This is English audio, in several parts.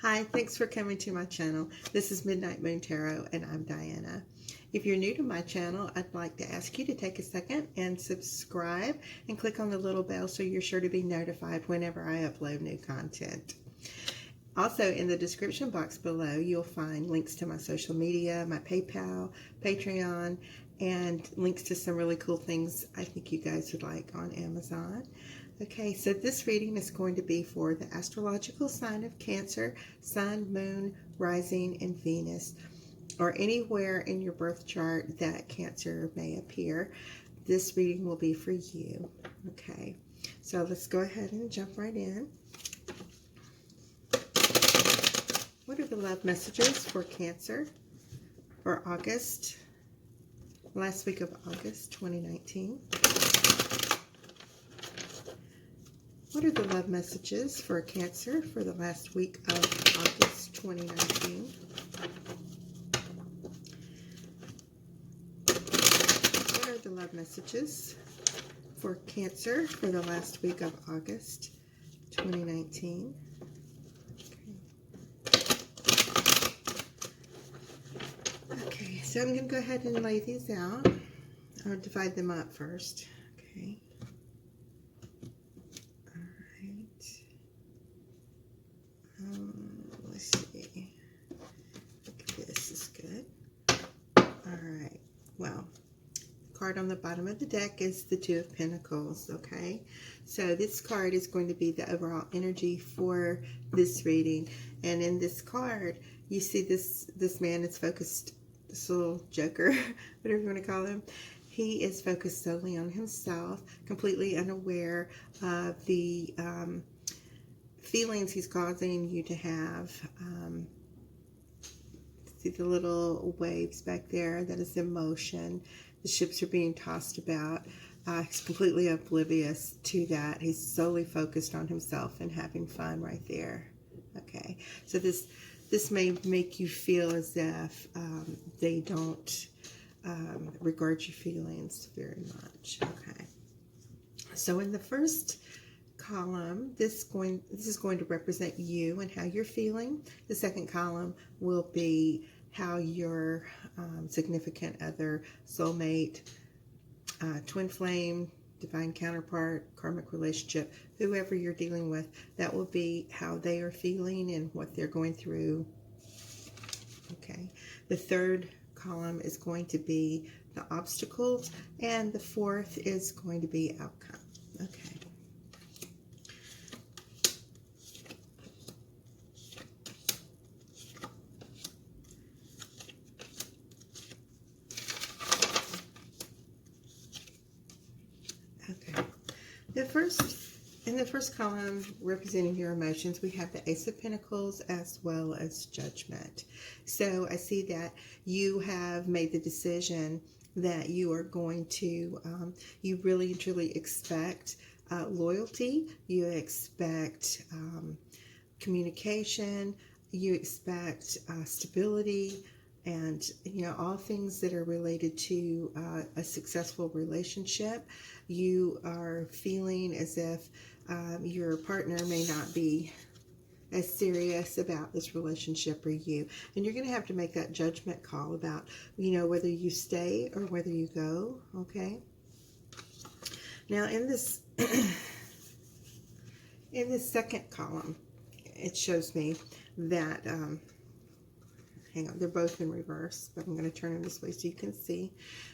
Hi, thanks for coming to my channel. This is Midnight Moon Tarot and I'm Diana. If you're new to my channel, I'd like to ask you to take a second and subscribe and click on the little bell so you're sure to be notified whenever I upload new content. Also, in the description box below, you'll find links to my social media, my PayPal, Patreon, and links to some really cool things I think you guys would like on Amazon. Okay, so this reading is going to be for the astrological sign of Cancer, Sun, Moon, Rising, and Venus, or anywhere in your birth chart that Cancer may appear. This reading will be for you. Okay, so let's go ahead and jump right in. What are the love messages for Cancer for August, last week of August 2019? What are the love messages for Cancer for the last week of August 2019? What are the love messages for Cancer for the last week of August 2019? Okay, so I'm going to go ahead and lay these out. I'll divide them up first. Okay. Let's see. This is good. Alright. Well, the card on the bottom of the deck is the Two of Pentacles. Okay. So this card is going to be the overall energy for this reading. And in this card, you see this man is focused, this little joker, whatever you want to call him. He is focused solely on himself, completely unaware of the feelings he's causing you to have. See the little waves back there? That is emotion. The ships are being tossed about. He's completely oblivious to that. He's solely focused on himself and having fun right there. Okay, so this may make you feel as if they don't regard your feelings very much. Okay, so in the first column, this is going to represent you and how you're feeling. The second column will be how your significant other, soulmate, twin flame, divine counterpart, karmic relationship, whoever you're dealing with, that will be how they are feeling and what they're going through. Okay. The third column is going to be the obstacles, and the fourth is going to be outcome. Okay. Okay. In the first column, representing your emotions, we have the Ace of Pentacles as well as Judgment. So I see that you have made the decision that you are going to, you really and truly expect loyalty, you expect communication, you expect stability, and all things that are related to a successful relationship. You are feeling as if your partner may not be as serious about this relationship or you, and you're going to have to make that judgment call about whether you stay or whether you go. Okay, now in this in this second column, it shows me that hang on, they're both in reverse, but I'm going to turn them this way so you can see.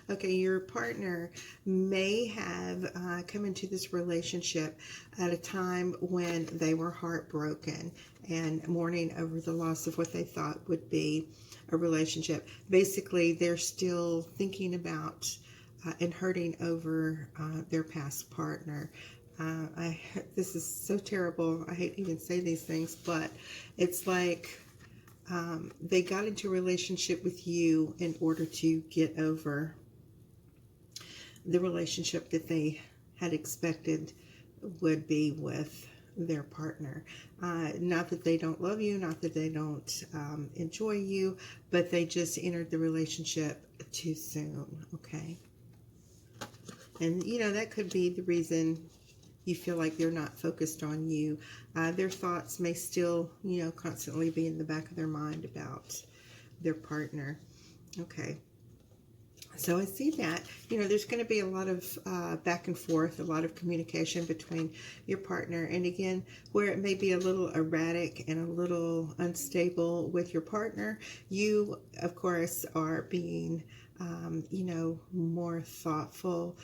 Okay, your partner may have come into this relationship at a time when they were heartbroken and mourning over the loss of what they thought would be a relationship. Basically, they're still thinking about and hurting over their past partner. This is so terrible. I hate to even say these things, but it's like they got into a relationship with you in order to get over the relationship that they had expected would be with their partner. Not that they don't love you, not that they don't enjoy you, but they just entered the relationship too soon. Okay, and that could be the reason you feel like they're not focused on you. Their thoughts may still, constantly be in the back of their mind about their partner. Okay. So I see that, there's going to be a lot of back and forth, a lot of communication between your partner. And again, where it may be a little erratic and a little unstable with your partner, you, of course, are being, more thoughtful,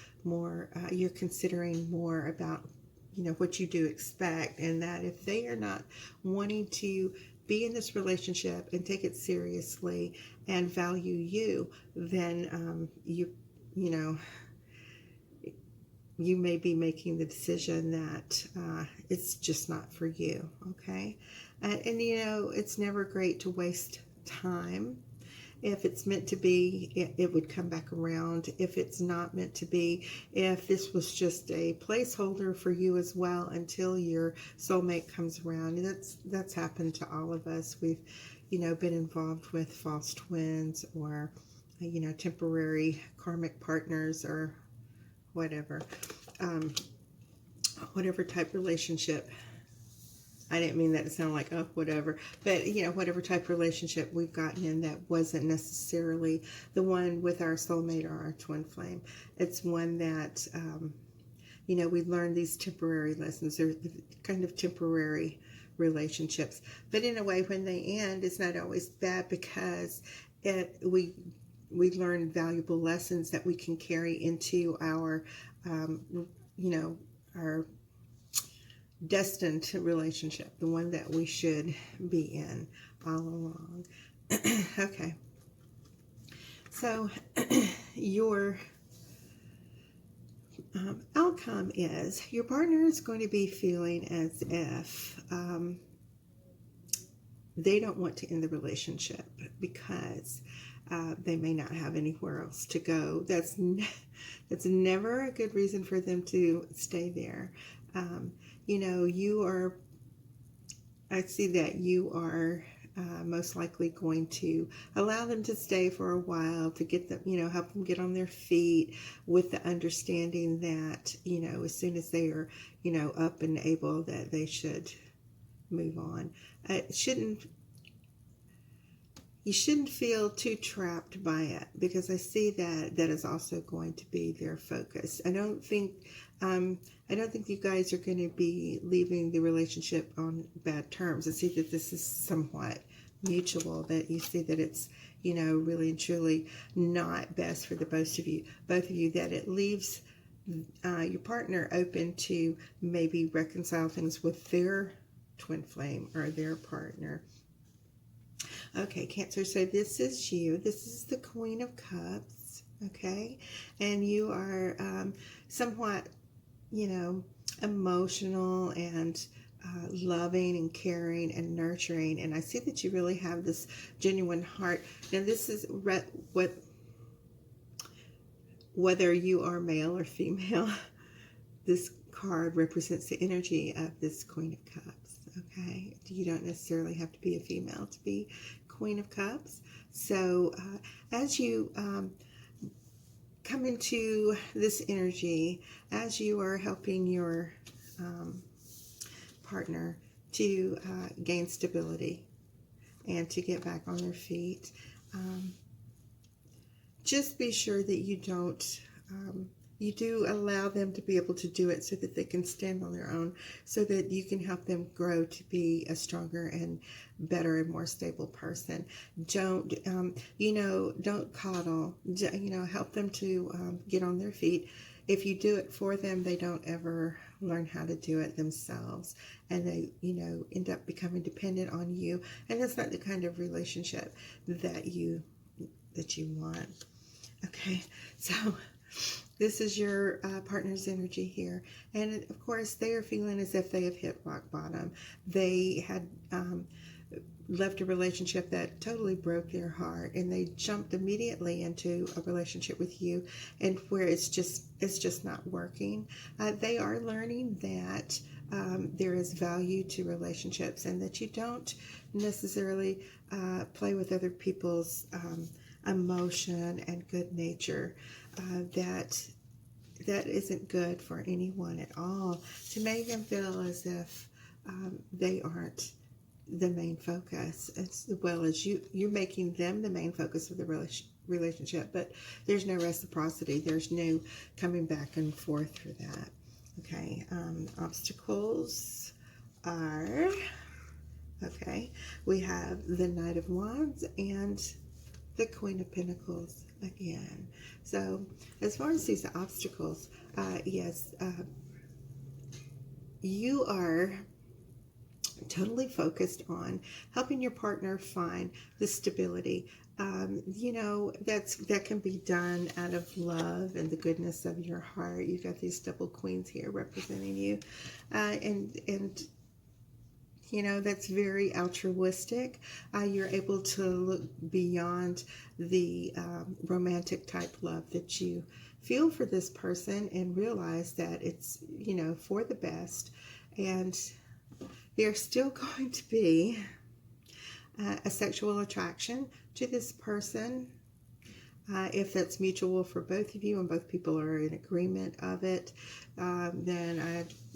you're considering more about, what you do expect. And that if they are not wanting to be in this relationship and take it seriously and value you, then you may be making the decision that it's just not for you. Okay, and it's never great to waste time. If it's meant to be, it would come back around. If it's not meant to be, if this was just a placeholder for you as well until your soulmate comes around, that's happened to all of us. We've, been involved with false twins or, temporary karmic partners or whatever, whatever type relationship. I didn't mean that to sound like, oh, whatever. But, whatever type of relationship we've gotten in that wasn't necessarily the one with our soulmate or our twin flame. It's one that, we learn these temporary lessons. They're kind of temporary relationships. But in a way, when they end, it's not always bad because we learn valuable lessons that we can carry into our, our destined relationship, the one that we should be in all along. Okay. So your outcome is your partner is going to be feeling as if they don't want to end the relationship because they may not have anywhere else to go. That's never a good reason for them to stay there. I see that you are most likely going to allow them to stay for a while to get them, help them get on their feet with the understanding that, as soon as they are, up and able, that they should move on. You shouldn't feel too trapped by it because I see that is also going to be their focus. I don't think you guys are going to be leaving the relationship on bad terms. I see that this is somewhat mutual, that you see that it's, really and truly not best for the both of you, that it leaves your partner open to maybe reconcile things with their twin flame or their partner. Okay, Cancer, so this is you. This is the Queen of Cups, okay? And you are somewhat, emotional and loving and caring and nurturing. And I see that you really have this genuine heart. Now, this is whether you are male or female, this card represents the energy of this Queen of Cups. Okay, you don't necessarily have to be a female to be Queen of Cups. So as you come into this energy, as you are helping your partner to gain stability and to get back on their feet, just be sure that you don't you do allow them to be able to do it so that they can stand on their own, so that you can help them grow to be a stronger and better and more stable person. Don't, don't coddle, help them to get on their feet. If you do it for them, they don't ever learn how to do it themselves, and they, end up becoming dependent on you. And that's not the kind of relationship that you want. Okay, so this is your partner's energy here. And of course, they are feeling as if they have hit rock bottom. They had left a relationship that totally broke their heart, and they jumped immediately into a relationship with you, and where it's just not working. They are learning that there is value to relationships, and that you don't necessarily play with other people's emotion and good nature, that that isn't good for anyone at all, to make them feel as if they aren't the main focus, as well as you're making them the main focus of the relationship, but there's no reciprocity. There's no coming back and forth for that. Okay, obstacles are, okay, we have the Knight of Wands and the Queen of Pentacles again. So as far as these obstacles, yes, you are totally focused on helping your partner find the stability. You know, that can be done out of love and the goodness of your heart. You've got these double queens here representing you, and you know, that's very altruistic. You're able to look beyond the romantic type love that you feel for this person and realize that it's, you know, for the best. And there's still going to be a sexual attraction to this person. If that's mutual for both of you and both people are in agreement of it, then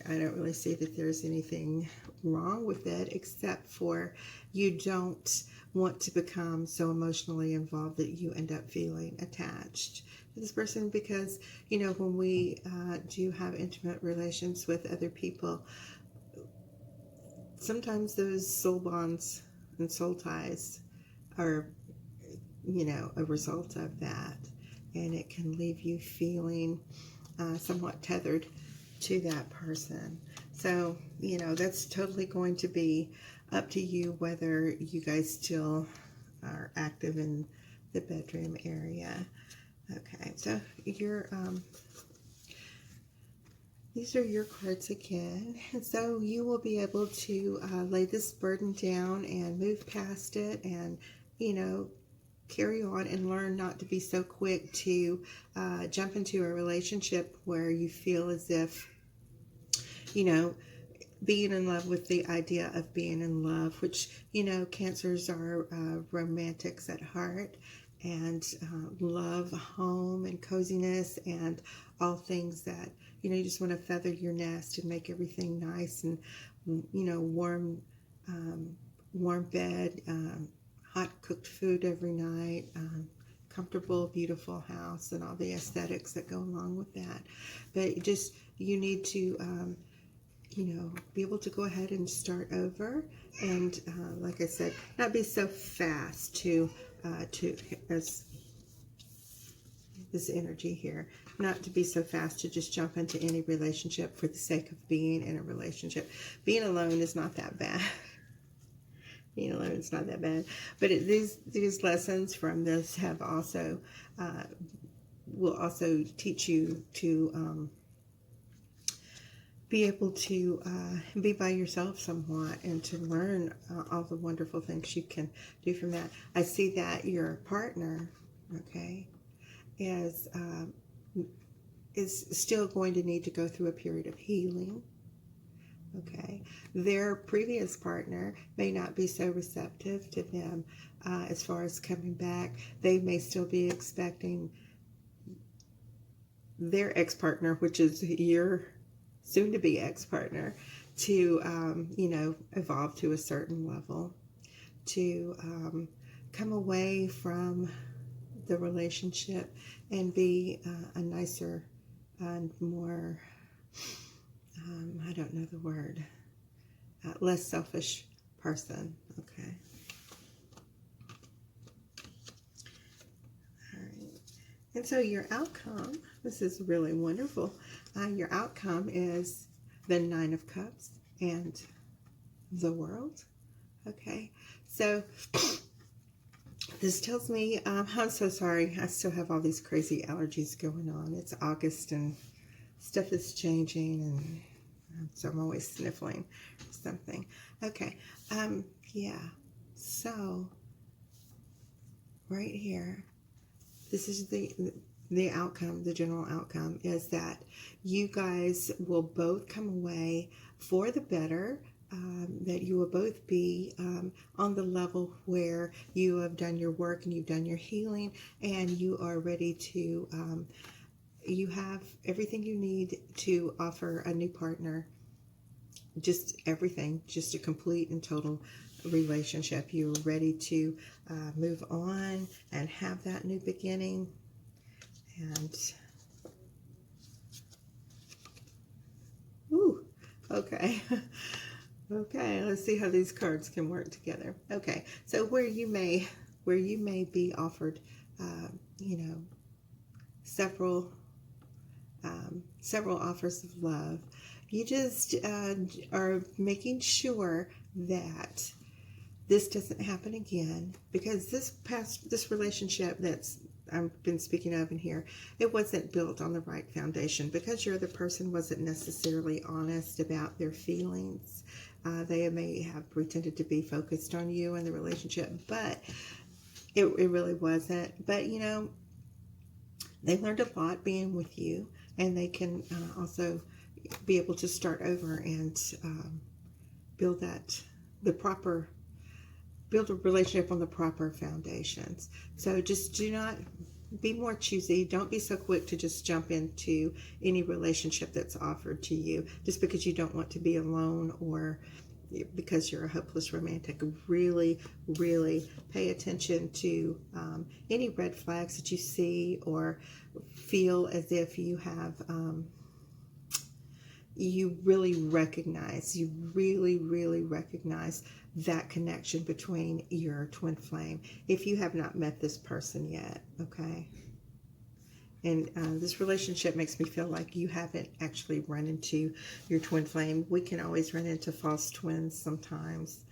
I don't really see that there's anything wrong with it, except for you don't want to become so emotionally involved that you end up feeling attached to this person, because, you know, when we do have intimate relations with other people, sometimes those soul bonds and soul ties are, you know, a result of that, and it can leave you feeling somewhat tethered to that person. So, you know, that's totally going to be up to you whether you guys still are active in the bedroom area. Okay, so these are your cards again. And so you will be able to lay this burden down and move past it, and, you know, carry on and learn not to be so quick to jump into a relationship where you feel as if, you know, being in love with the idea of being in love, which, you know, Cancers are romantics at heart, and love home and coziness and all things that, you know, you just want to feather your nest and make everything nice and, you know, warm bed, hot cooked food every night, comfortable, beautiful house, and all the aesthetics that go along with that. But just, you need to, you know, be able to go ahead and start over, and like I said, not be so fast to as this energy here, not to be so fast to just jump into any relationship for the sake of being in a relationship. Being alone is not that bad. Being alone is not that bad. But these lessons from this have also will also teach you to be able to be by yourself somewhat, and to learn all the wonderful things you can do from that. I see that your partner, okay, is still going to need to go through a period of healing. Okay, their previous partner may not be so receptive to them as far as coming back. They may still be expecting their ex-partner, which is your soon-to-be ex-partner, to you know, evolve to a certain level, to come away from the relationship and be a nicer and more, I don't know the word, less selfish person. Okay. All right. And so your outcome, this is really wonderful. Your outcome is the Nine of Cups and the World. Okay. So this tells me, I'm so sorry. I still have all these crazy allergies going on. It's August and stuff is changing, and so I'm always sniffling something. Okay. Yeah. So right here, this is the outcome, the general outcome is that you guys will both come away for the better, that you will both be on the level where you have done your work and you've done your healing, and you are ready to you have everything you need to offer a new partner. Just everything, just a complete and total relationship. You're ready to move on and have that new beginning. And ooh, okay. Okay, let's see how these cards can work together. Okay, so where you may be offered, you know, several offers of love, you just are making sure that this doesn't happen again, because this relationship that's I've been speaking of in here, it wasn't built on the right foundation, because your other person wasn't necessarily honest about their feelings. They may have pretended to be focused on you and the relationship, but it really wasn't. But you know, they learned a lot being with you, and they can also be able to start over and build a relationship on the proper foundations. So just do not be more choosy. Don't be so quick to just jump into any relationship that's offered to you just because you don't want to be alone, or because you're a hopeless romantic. Really, really pay attention to any red flags that you see or feel as if you have you really recognize that connection between your twin flame, if you have not met this person yet. Okay, and this relationship makes me feel like you haven't actually run into your twin flame. We can always run into false twins sometimes.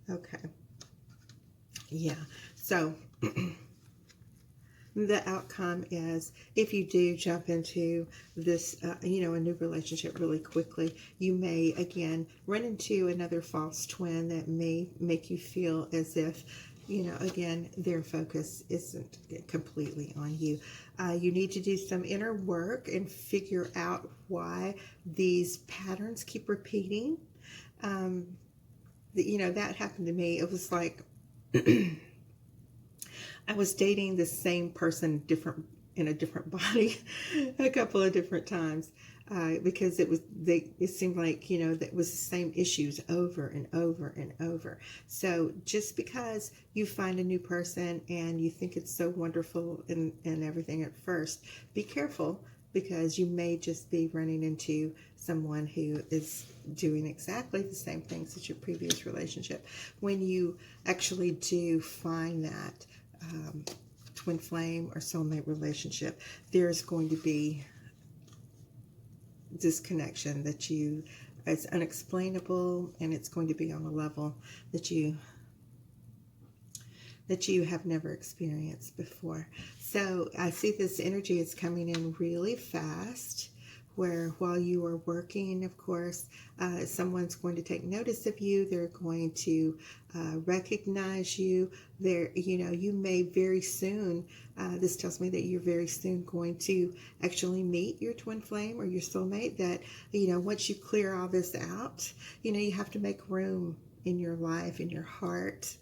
Okay, yeah, so the outcome is, if you do jump into this, you know, a new relationship really quickly, you may again run into another false twin that may make you feel as if, you know, again, their focus isn't completely on you. You need to do some inner work and figure out why these patterns keep repeating. You know, that happened to me. It was like I was dating the same person in a different body a couple of different times, because it seemed like, you know, that was the same issues over and over and over. So just because you find a new person and you think it's so wonderful and everything at first, be careful, because you may just be running into someone who is doing exactly the same things as your previous relationship. When you actually do find that twin flame or soulmate relationship, there's going to be this connection that it's unexplainable, and it's going to be on a level that you have never experienced before. So I see this energy is coming in really fast, where while you are working, of course, someone's going to take notice of you. They're going to recognize you. You know, you may very soon, this tells me that you're very soon going to actually meet your twin flame or your soulmate. That, you know, once you clear all this out, you know, you have to make room in your life, in your heart,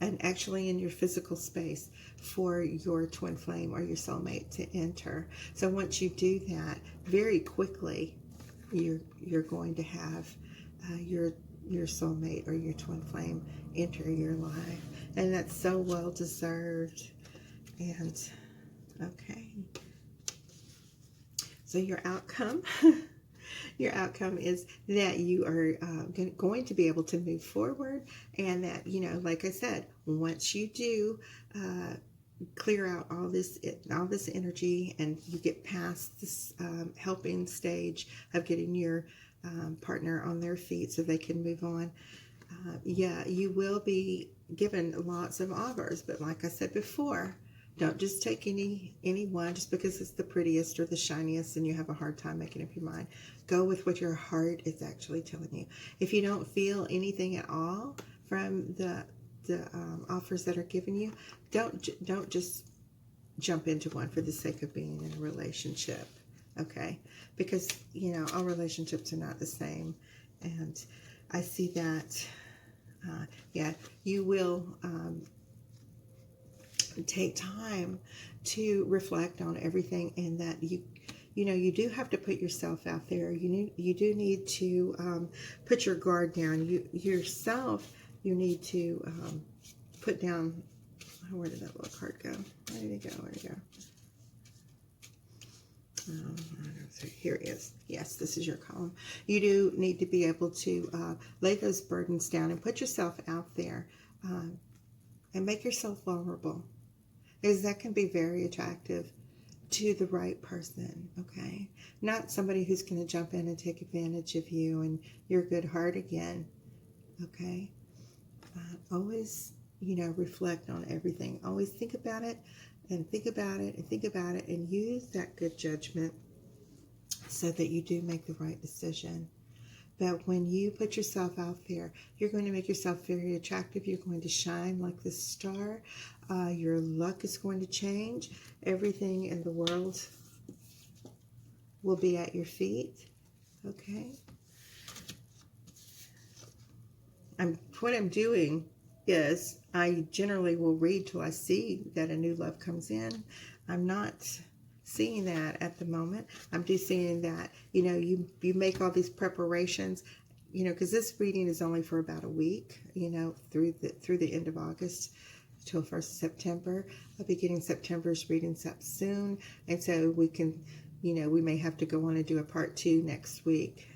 and actually in your physical space for your twin flame or your soulmate to enter. So once you do that, very quickly, you're going to have your soulmate or your twin flame enter your life, and that's so well deserved. And okay, so your outcome. Your outcome is that you are going to be able to move forward, and that, you know, like I said, once you do clear out all this energy, and you get past this helping stage of getting your partner on their feet so they can move on, yeah, you will be given lots of offers. But like I said before, don't just take anyone just because it's the prettiest or the shiniest and you have a hard time making up your mind. Go with what your heart is actually telling you. If you don't feel anything at all from the offers that are given you, don't just jump into one for the sake of being in a relationship, okay? Because, you know, all relationships are not the same. And I see that, yeah, you will take time to reflect on everything, and that you do have to put yourself out there. You do need to put your guard down. You need to put down, where did that little card go? Where did it go? Where did it go? Here it is. Yes, this is your column. You do need to be able to lay those burdens down and put yourself out there and make yourself vulnerable, because that can be very attractive to the right person, okay? Not somebody who's going to jump in and take advantage of you and your good heart again, okay? Always, reflect on everything. Always think about it and think about it and think about it, and use that good judgment so that you do make the right decision. But when you put yourself out there, you're going to make yourself very attractive. You're going to shine like the star. Your luck is going to change. Everything in the world will be at your feet. Okay? What I'm doing is I generally will read till I see that a new love comes in. I'm not seeing that at the moment. I'm just seeing that, you make all these preparations, because this reading is only for about a week, through the end of August till 1st of September. I'll be getting September's readings up soon, and so we can, we may have to go on and do a part 2 next week.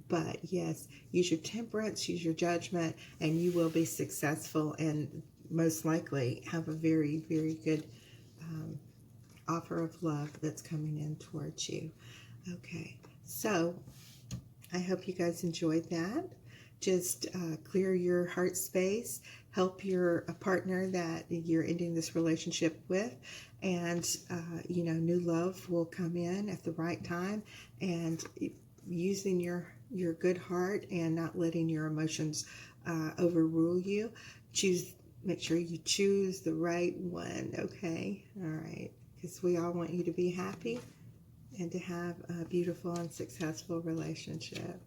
But yes, use your temperance, use your judgment, and you will be successful and most likely have a very, very good offer of love that's coming in towards you. Okay, so I hope you guys enjoyed that. Just clear your heart space, help your partner that you're ending this relationship with, and new love will come in at the right time. And using your good heart and not letting your emotions overrule you. Make sure you choose the right one, okay? All right, because we all want you to be happy and to have a beautiful and successful relationship.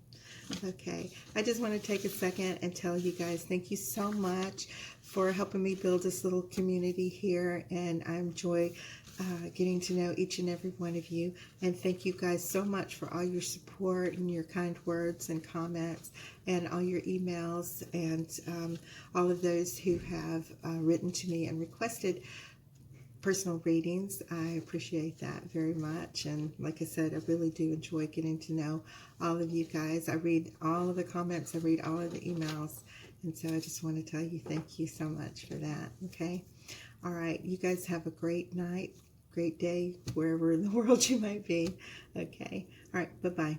Okay, I just want to take a second and tell you guys thank you so much for helping me build this little community here, and I enjoy getting to know each and every one of you. And thank you guys so much for all your support and your kind words and comments and all your emails, and all of those who have written to me and requested personal readings. I appreciate that very much. And like I said, I really do enjoy getting to know all of you guys. I read all of the comments, I read all of the emails, and so I just want to tell you thank you so much for that. Okay, all right, you guys have a great night, great day, wherever in the world you might be. Okay, all right, bye-bye.